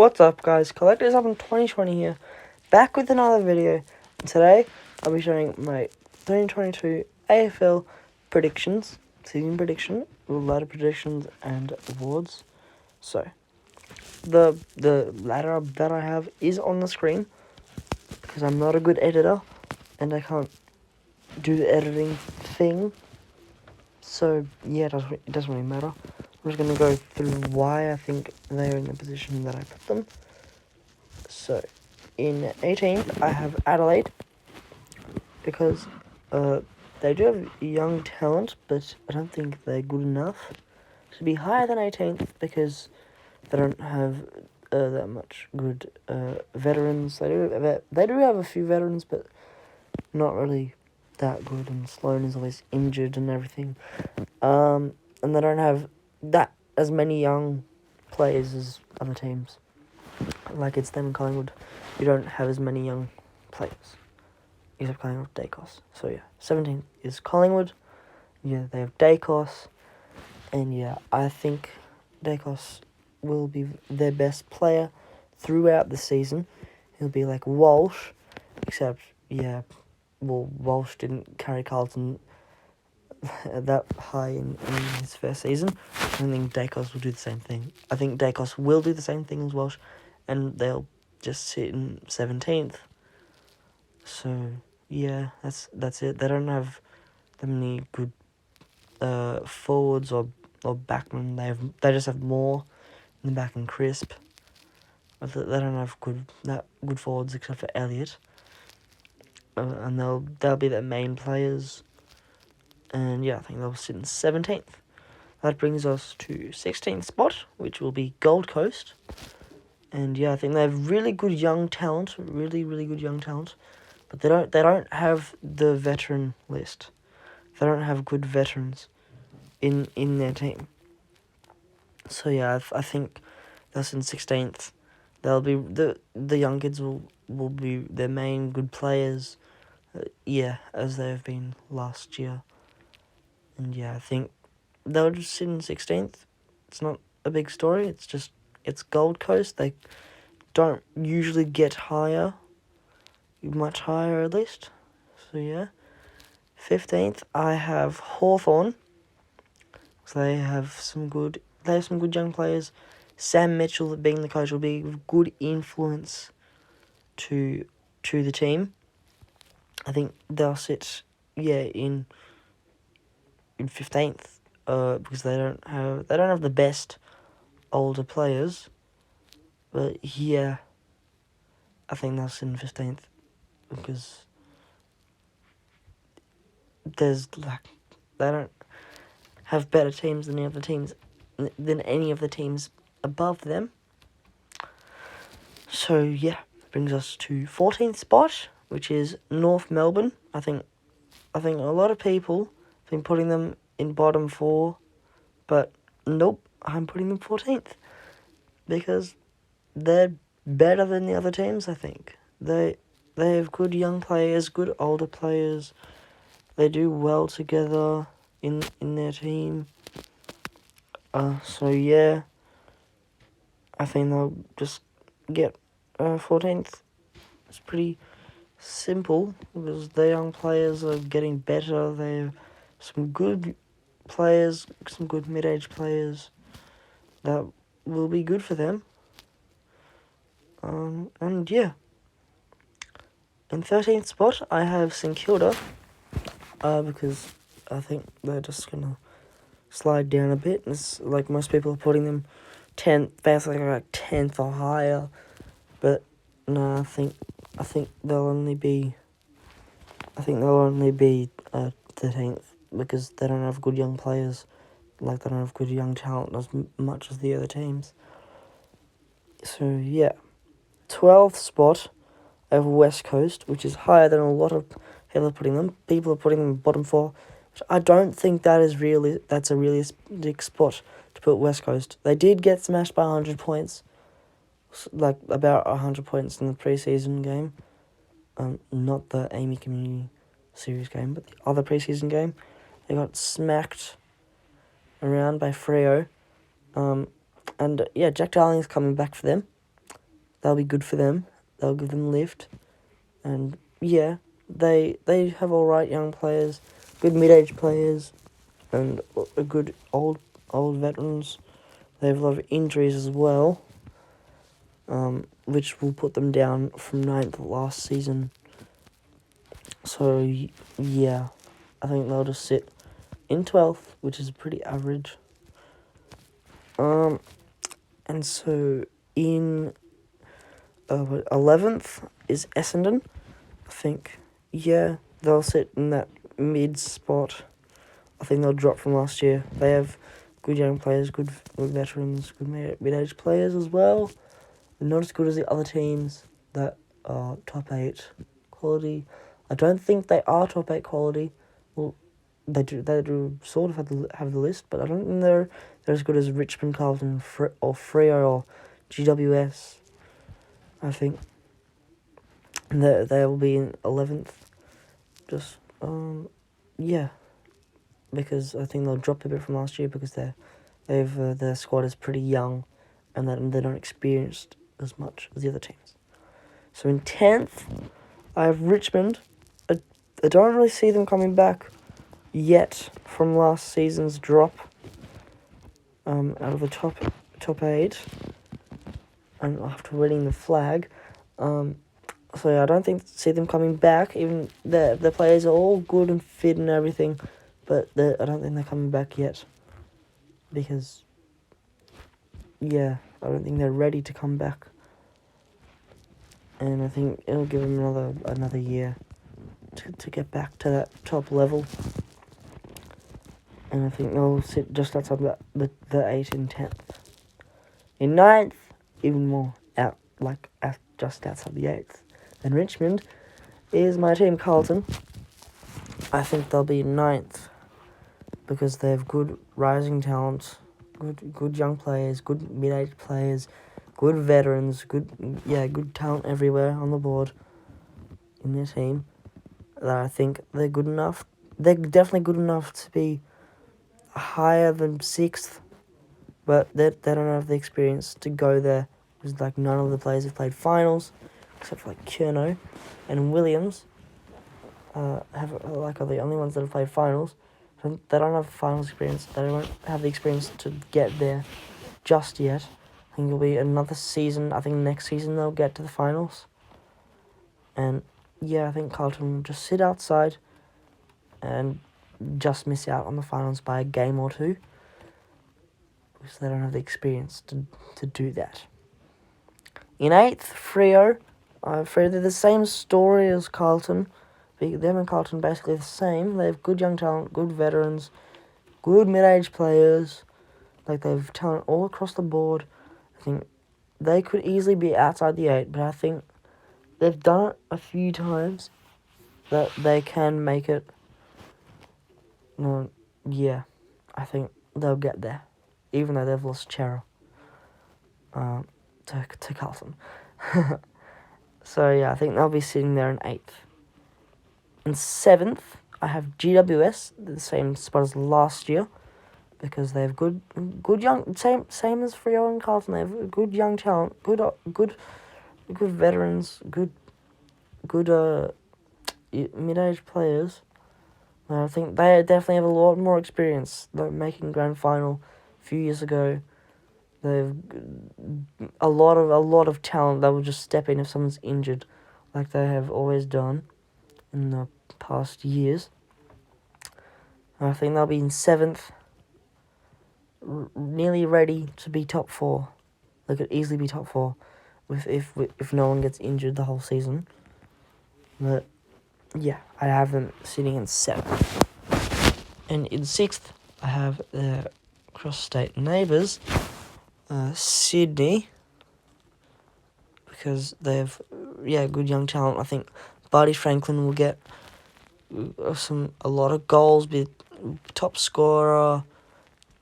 What's up, guys? Collectors Up in 2020 here, back with another video. Today, I'll be showing my 2022 AFL predictions, season prediction, with a lot of predictions and awards. So, the ladder that I have is on the screen, because I'm not a good editor, and I can't do the editing thing. So, yeah, it doesn't really matter. I'm just going to go through why I think they're in the position that I put them. So, in 18th, I have Adelaide, because they do have young talent, but I don't think they're good enough to be higher than 18th, because they don't have that much good veterans. They do have a few veterans, but not really that good, and Sloan is always injured and everything. And they don't have that as many young players as other teams. Like it's them in Collingwood, you don't have as many young players, except Collingwood, Dacos. So yeah, 17th is Collingwood. Yeah, they have Dacos, and yeah, I think Dacos will be their best player throughout the season. He'll be like Walsh, except yeah, well, Walsh didn't carry Carlton that high in his first season. I don't think Dacos will do the same thing. I think Dacos will do the same thing as Walsh, and they'll just sit in 17th. So yeah, that's it. They don't have that many good forwards or backmen. They just have more in the back and Crisp. But they don't have good forwards except for Elliott. And they'll be their main players. And yeah, I think they'll sit in 17th. That brings us to 16th spot, which will be Gold Coast. And yeah, I think they have really good young talent, really good young talent, but they don't have the veteran list. They don't have good veterans in their team. So yeah, I think that's in 16th. They'll be the young kids will be their main good players. Yeah, as they have been last year. And yeah, I think they'll just sit in 16th. It's not a big story. It's Gold Coast. They don't usually get higher, much higher at least. So yeah, 15th I have Hawthorn. So they have some good young players. Sam Mitchell, being the coach, will be a good influence to the team. I think they'll sit in 15th. Because they don't have the best older players. But yeah, I think they'll sit in 15th, because they don't have better teams than any of the teams above them. So yeah, brings us to 14th spot, which is North Melbourne. I think a lot of people have been putting them in bottom 4, but nope, I'm putting them 14th, because they're better than the other teams. I think they have good young players, good older players. They do well together in their team. So yeah, I think they'll just get 14th. It's pretty simple, because the young players are getting better. They have some good players, some good mid-age players that will be good for them. And yeah, in 13th spot I have St Kilda, because I think they're just gonna slide down a bit. It's like most people are putting them 10th, basically like 10th or higher, but no, I think they'll only be 13th, because they don't have good young players. Like, they don't have good young talent as much as the other teams. So yeah, 12th spot I have West Coast, which is higher than a lot of people are putting them. People are putting them bottom 4. Which I don't think that's a realistic spot to put West Coast. They did get smashed by 100 points, like about 100 points in the preseason game. Not the Amy Community Series game, but the other preseason game. They got smacked around by Freo. And yeah, Jack Darling's coming back for them. That'll be good for them. That'll give them a lift. And yeah, they have alright young players, good mid-aged players, and a good old veterans. They have a lot of injuries as well, which will put them down from 9th last season. So yeah, I think they'll just sit in 12th, which is pretty average. And so in 11th is Essendon. I think, yeah, they'll sit in that mid spot. I think they'll drop from last year. They have good young players, good veterans, good mid-aged players as well. They're not as good as the other teams that are top 8 quality. I don't think they are top 8 quality. Well, they do sort of have the list, but I don't think they're as good as Richmond, Carlton, or Freo or GWS. I think they will be in 11th. Just yeah, because I think they'll drop a bit from last year because their squad is pretty young, and they're not experienced as much as the other teams. So in 10th, I have Richmond. I don't really see them coming back yet from last season's drop. Out of the top 8, and after winning the flag, so yeah, I don't see them coming back. Even the players are all good and fit and everything, but I don't think they're coming back yet, because yeah, I don't think they're ready to come back, and I think it'll give them another year to get back to that top level. And I think they'll sit just outside the 8 and 10th. In 9th, even more just outside the 8th. And Richmond is my team, Carlton. I think they'll be 9th because they have good rising talent, good young players, good mid-aged players, good veterans, good talent everywhere on the board in their team. That I think they're good enough. They're definitely good enough to be higher than 6th, but they don't have the experience to go there. Because none of the players have played finals, except for Curnow and Williams. Are the only ones that have played finals. So they don't have finals experience. They don't have the experience to get there just yet. I think it'll be another season. I think next season they'll get to the finals. And yeah, I think Carlton will just sit outside and just miss out on the finals by a game or two, because they don't have the experience to do that. In 8th, Freo. Freo, they're the same story as Carlton. Them and Carlton basically the same. They have good young talent, good veterans, good mid-aged players. They have talent all across the board. I think they could easily be outside the 8, but I think they've done it a few times that they can make it. Yeah, I think they'll get there, even though they've lost Chera to Carlton. So yeah, I think they'll be sitting there in 8th. In 7th, I have GWS, the same spot as last year, because they have good young, same as Freo and Carlton. They have good young talent, good veterans, good mid-aged players. I think they definitely have a lot more experience. Like making grand final a few years ago, they have a lot of talent that will just step in if someone's injured, like they have always done in the past years. I think they'll be in 7th, nearly ready to be top 4. They could easily be top 4, if no one gets injured the whole season. But yeah, I have them sitting in 7th. And in 6th, I have their cross-state neighbours, Sydney, because they have good young talent. I think Barty Franklin will get a lot of goals, be top scorer,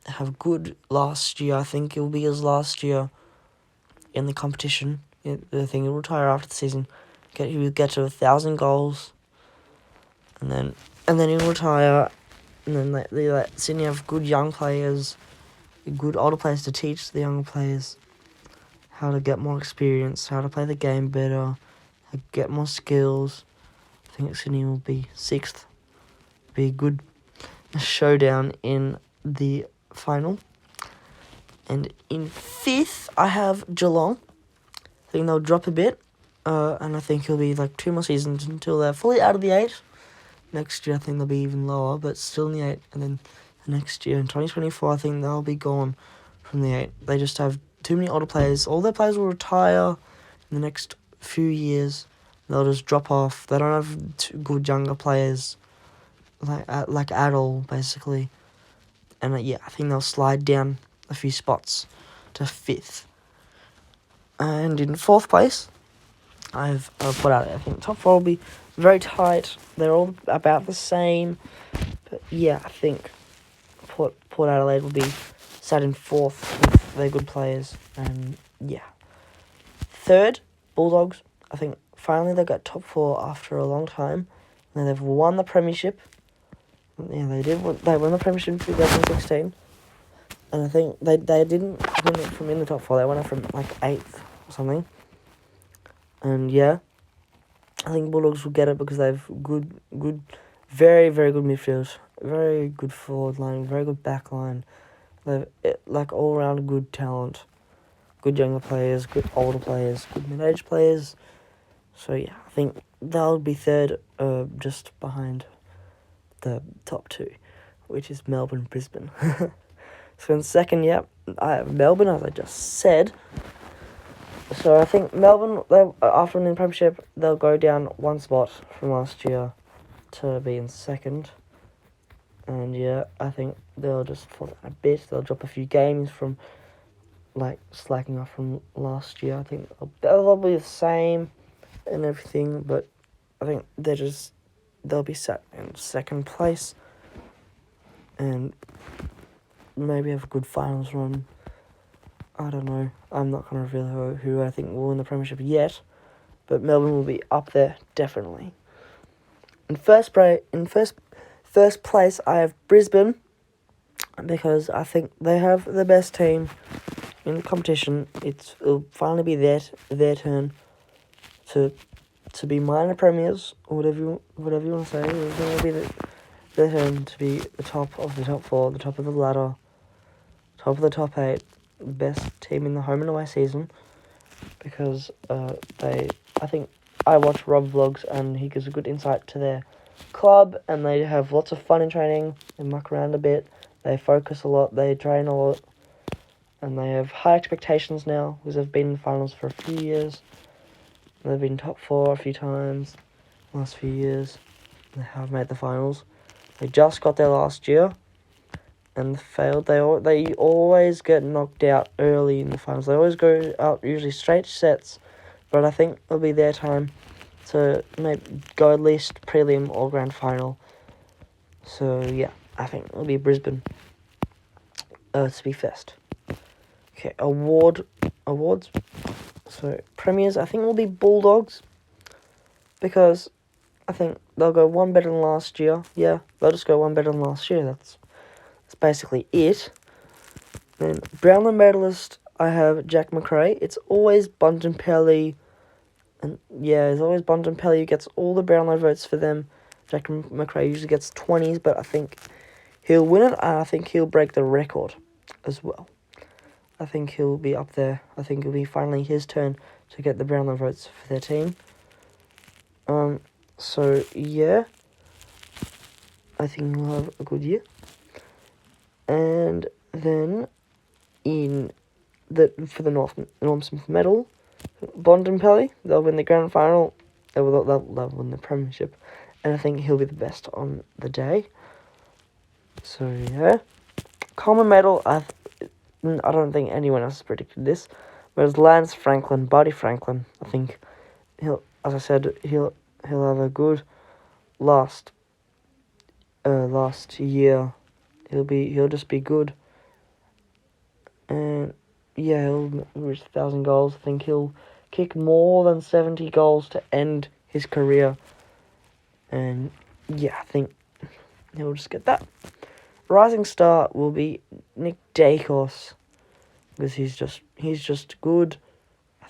have good last year. I think it will be his last year in the competition. I think he'll retire after the season. He will get to 1,000 goals, and then he'll retire. And then they let Sydney have good young players, good older players to teach the younger players how to get more experience, how to play the game better, how to get more skills. I think Sydney will be 6th. Be a good showdown in the final. And in 5th, I have Geelong. I think they'll drop a bit. And I think it'll be like 2 more seasons until they're fully out of the 8. Next year, I think they'll be even lower, but still in the 8. And then next year, in 2024, I think they'll be gone from the 8. They just have too many older players. All their players will retire in the next few years. They'll just drop off. They don't have two good younger players, like at all, basically. And I think they'll slide down a few spots to 5th. And in 4th place, I've put out. I think top 4 will be very tight. They're all about the same. But I think Port Adelaide will be sat in 4th with their good players. And 3rd, Bulldogs. I think finally they got top 4 after a long time. And they've won the premiership. They did. They won the premiership in 2016. And I think they didn't win it from in the top 4. They won it from like 8th or something. And I think Bulldogs will get it because they have good, very, very good midfield, very good forward line, very good back line. They have all round good talent, good younger players, good older players, good mid-aged players. So I think they'll be 3rd, just behind the top 2, which is Melbourne, Brisbane. So in 2nd, I have Melbourne, as I just said. So I think Melbourne, after winning the premiership, they'll go down 1 spot from last year to be in 2nd. And I think they'll just fall down a bit. They'll drop a few games from slacking off from last year. I think they'll be the same and everything, but I think they'll be sat in 2nd place and maybe have a good finals run. I don't know. I'm not going to reveal who I think will win the premiership yet, but Melbourne will be up there, definitely. In first place, I have Brisbane, because I think they have the best team in the competition. It'll finally be their turn to be minor premiers, or whatever you want to say. It's going to be their turn to be the top of the top 4, the top of the ladder, top of the top 8. Best team in the home and away season, because I think I watch Rob vlogs and he gives a good insight to their club, and they have lots of fun in training. They muck around a bit, they focus a lot, they train a lot, and they have high expectations now because they've been in finals for a few years. They've been top 4 a few times the last few years. They have made the finals. They just got there last year and failed. They always get knocked out early in the finals. They always go out usually straight sets, but I think it'll be their time to maybe go at least prelim or grand final. So I think it'll be Brisbane to be first. Okay, awards. So premiers, I think will be Bulldogs, because I think they'll go 1 better than last year. Yeah, they'll just go 1 better than last year. That's basically it. Then Brownlow medalist, I have Jack McRae. It's always Bontempelli, and it's always Bontempelli who gets all the Brownlow votes for them. Jack McRae usually gets 20s, but I think he'll win it, and I think he'll break the record as well. I think he'll be up there. I think it'll be finally his turn to get the Brownlow votes for their team. So I think we'll have a good year. And then for the Norm Smith medal, Bontempelli, they'll win the grand final. They'll win the premiership, and I think he'll be the best on the day. So common medal, I don't think anyone else has predicted this, but it's Lance Franklin, Buddy Franklin. I think he'll have a good last year. He'll just be good, and he'll reach 1,000 goals. I think he'll kick more than 70 goals to end his career, and I think he'll just get that. Rising star will be Nick Dacos, because he's just good.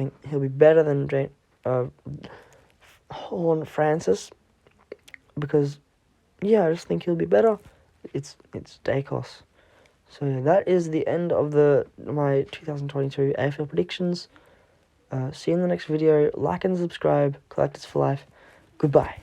think he'll be better than Horn Francis, because yeah, I just think he'll be better. It's Dacos. So yeah, that is the end of my 2022 AFL predictions. See you in the next video. Like and subscribe. Collectors for life. Goodbye.